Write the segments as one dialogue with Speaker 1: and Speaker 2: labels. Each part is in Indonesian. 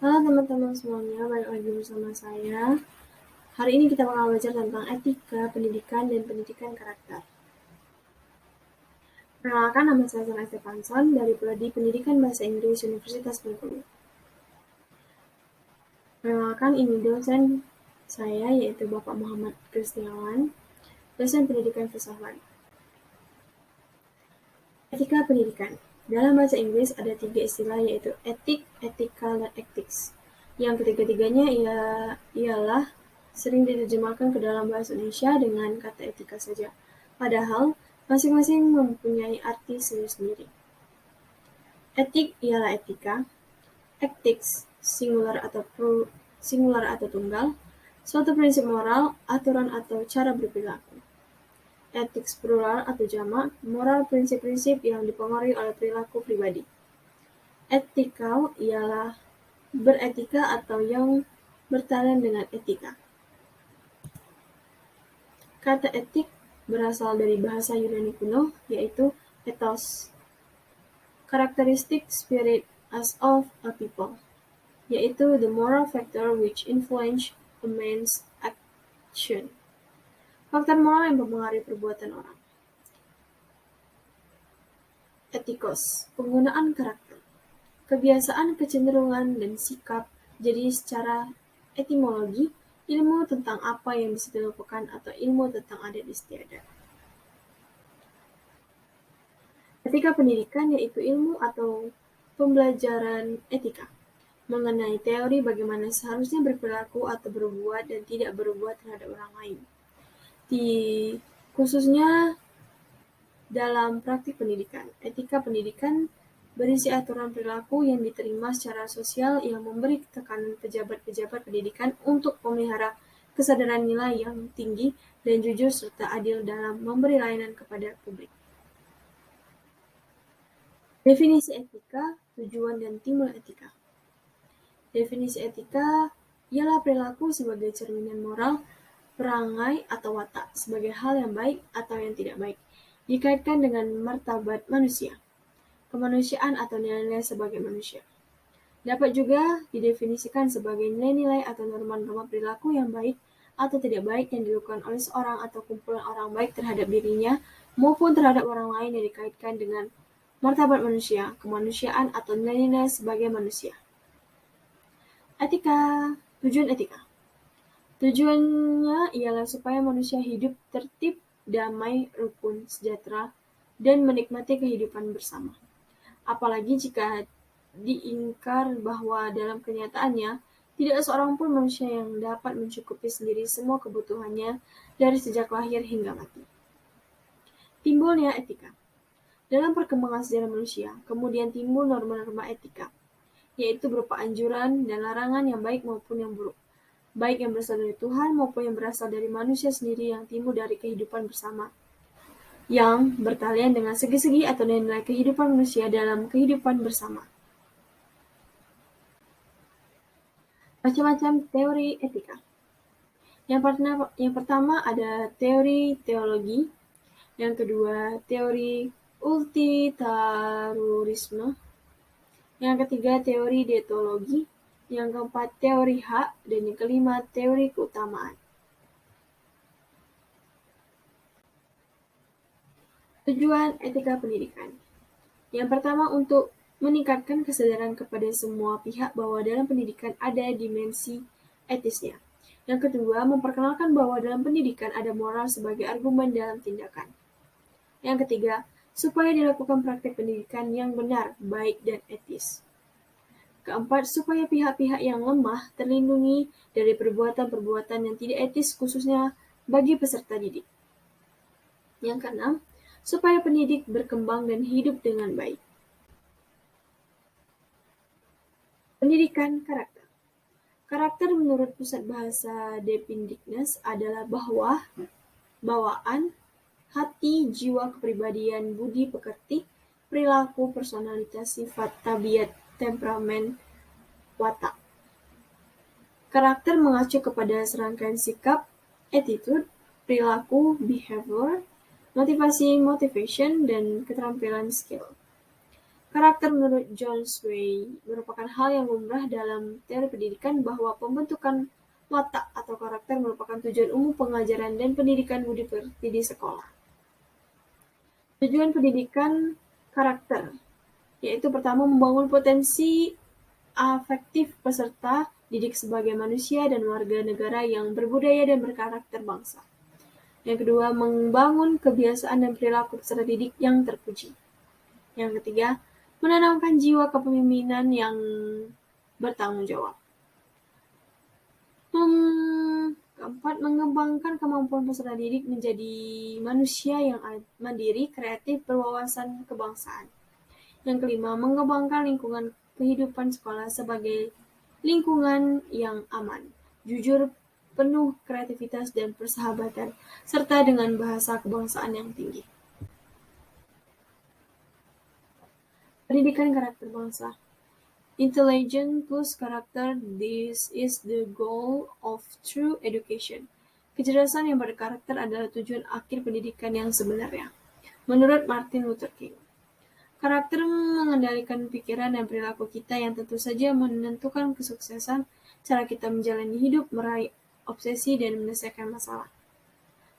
Speaker 1: Halo teman-teman semuanya, balik lagi bersama saya. Hari ini kita bakal belajar tentang etika, pendidikan, dan pendidikan karakter. Perkenalkan, nama saya Sarah Stefanson dari Prodi Pendidikan Bahasa Inggris Universitas Bengkulu. Perkenalkan, ini dosen saya, yaitu Bapak Muhammad Kristiawan, dosen pendidikan filsafat. Etika pendidikan. Dalam bahasa Inggris ada 3 istilah, yaitu etik, etikal, dan ethics. Yang ketiga-tiganya ialah sering diterjemahkan ke dalam bahasa Indonesia dengan kata etika saja. Padahal, masing-masing mempunyai arti sendiri-sendiri. Etik ialah etika, ethics singular atau tunggal, suatu prinsip moral, aturan atau cara berperilaku. Ethics plural atau jamak, moral prinsip-prinsip yang dipengaruhi oleh perilaku pribadi. Ethical ialah beretika atau yang bertalian dengan etika. Kata etik berasal dari bahasa Yunani kuno, yaitu ethos, karakteristik spirit as of a people, yaitu the moral factor which influence a man's action. Faktor moral yang mempengaruhi perbuatan orang. Etikos, penggunaan karakter, kebiasaan, kecenderungan, dan sikap. Jadi secara etimologi, ilmu tentang apa yang bisa dilakukan atau ilmu tentang adat istiadat. Etika pendidikan yaitu ilmu atau pembelajaran etika mengenai teori bagaimana seharusnya berperilaku atau berbuat dan tidak berbuat terhadap orang lain. Khususnya dalam praktik pendidikan. Etika pendidikan berisi aturan perilaku yang diterima secara sosial yang memberi tekanan pejabat-pejabat pendidikan untuk memelihara kesadaran nilai yang tinggi dan jujur serta adil dalam memberi layanan kepada publik. Definisi etika, tujuan dan timbul etika. Definisi etika ialah perilaku sebagai cerminan moral, perangai atau watak sebagai hal yang baik atau yang tidak baik, dikaitkan dengan martabat manusia, kemanusiaan atau nilai-nilai sebagai manusia. Dapat juga didefinisikan sebagai nilai-nilai atau norma-norma perilaku yang baik atau tidak baik yang dilakukan oleh seorang atau kumpulan orang baik terhadap dirinya maupun terhadap orang lain yang dikaitkan dengan martabat manusia, kemanusiaan atau nilai-nilai sebagai manusia. Etika, tujuan etika. Tujuannya ialah supaya manusia hidup tertib, damai, rukun, sejahtera, dan menikmati kehidupan bersama. Apalagi jika diingkar bahwa dalam kenyataannya, tidak seorang pun manusia yang dapat mencukupi sendiri semua kebutuhannya dari sejak lahir hingga mati. Timbulnya etika. Dalam perkembangan sejarah manusia, kemudian timbul norma-norma etika, yaitu berupa anjuran dan larangan yang baik maupun yang buruk, baik yang berasal dari Tuhan maupun yang berasal dari manusia sendiri yang timbul dari kehidupan bersama, yang bertalian dengan segi-segi atau nilai kehidupan manusia dalam kehidupan bersama. Macam-macam teori etika. Yang pertama ada teori teologi, yang kedua teori utilitarisme, yang ketiga teori deontologi, yang keempat teori hak, dan yang kelima teori keutamaan. Tujuan etika pendidikan. Yang pertama untuk meningkatkan kesadaran kepada semua pihak bahwa dalam pendidikan ada dimensi etisnya. Yang kedua, memperkenalkan bahwa dalam pendidikan ada moral sebagai argumen dalam tindakan. Yang ketiga, supaya dilakukan praktek pendidikan yang benar, baik, dan etis. Keempat, supaya pihak-pihak yang lemah terlindungi dari perbuatan-perbuatan yang tidak etis khususnya bagi peserta didik. Yang keenam, supaya pendidik berkembang dan hidup dengan baik. Pendidikan karakter. Karakter menurut Pusat Bahasa Dependiknas adalah bawaan, hati, jiwa, kepribadian, budi pekerti, perilaku, personalitas, sifat, tabiat, temperamen, watak. Karakter mengacu kepada serangkaian sikap, attitude, perilaku, behavior, motivasi, motivation, dan keterampilan skill. Karakter menurut John Sway merupakan hal yang lumrah dalam teori pendidikan bahwa pembentukan watak atau karakter merupakan tujuan umum pengajaran dan pendidikan budi pekerti di sekolah. Tujuan pendidikan karakter yaitu pertama membangun potensi afektif peserta didik sebagai manusia dan warga negara yang berbudaya dan berkarakter bangsa. Yang kedua, membangun kebiasaan dan perilaku peserta didik yang terpuji. Yang ketiga, menanamkan jiwa kepemimpinan yang bertanggung jawab. Keempat, mengembangkan kemampuan peserta didik menjadi manusia yang mandiri, kreatif, berwawasan kebangsaan. Yang kelima, mengembangkan lingkungan kehidupan sekolah sebagai lingkungan yang aman, jujur, penuh kreativitas dan persahabatan, serta dengan bahasa kebangsaan yang tinggi. Pendidikan karakter bangsa. Intelligence plus karakter, this is the goal of true education. Kecerdasan yang berkarakter adalah tujuan akhir pendidikan yang sebenarnya. Menurut Martin Luther King. Karakter mengendalikan pikiran dan perilaku kita yang tentu saja menentukan kesuksesan cara kita menjalani hidup, meraih obsesi, dan menyelesaikan masalah.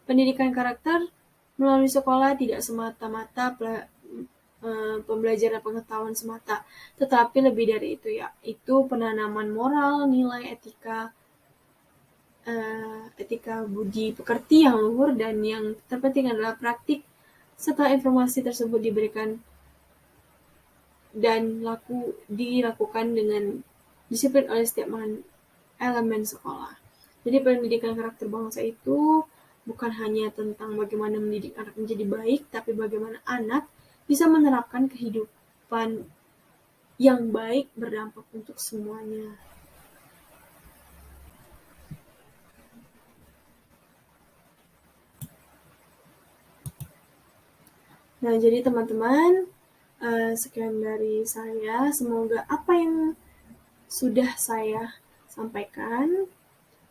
Speaker 1: Pendidikan karakter melalui sekolah tidak semata-mata pembelajaran pengetahuan semata, tetapi lebih dari itu, yaitu penanaman moral, nilai etika budi pekerti yang luhur, dan yang terpenting adalah praktik setelah informasi tersebut diberikan dan dilakukan dengan disiplin oleh setiap elemen sekolah. Jadi pendidikan karakter bangsa itu bukan hanya tentang bagaimana mendidik anak menjadi baik, tapi bagaimana anak bisa menerapkan kehidupan yang baik berdampak untuk semuanya. Nah, jadi teman-teman, sekian dari saya. Semoga apa yang sudah saya sampaikan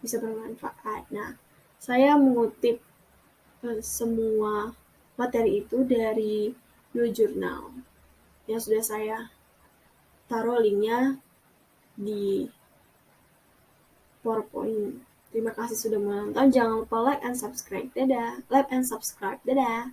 Speaker 1: bisa bermanfaat. Nah, saya mengutip semua materi itu dari New Journal yang sudah saya taruh linknya di PowerPoint. Terima kasih sudah menonton. Jangan lupa like and subscribe. Dadah. Like and subscribe. Dadah.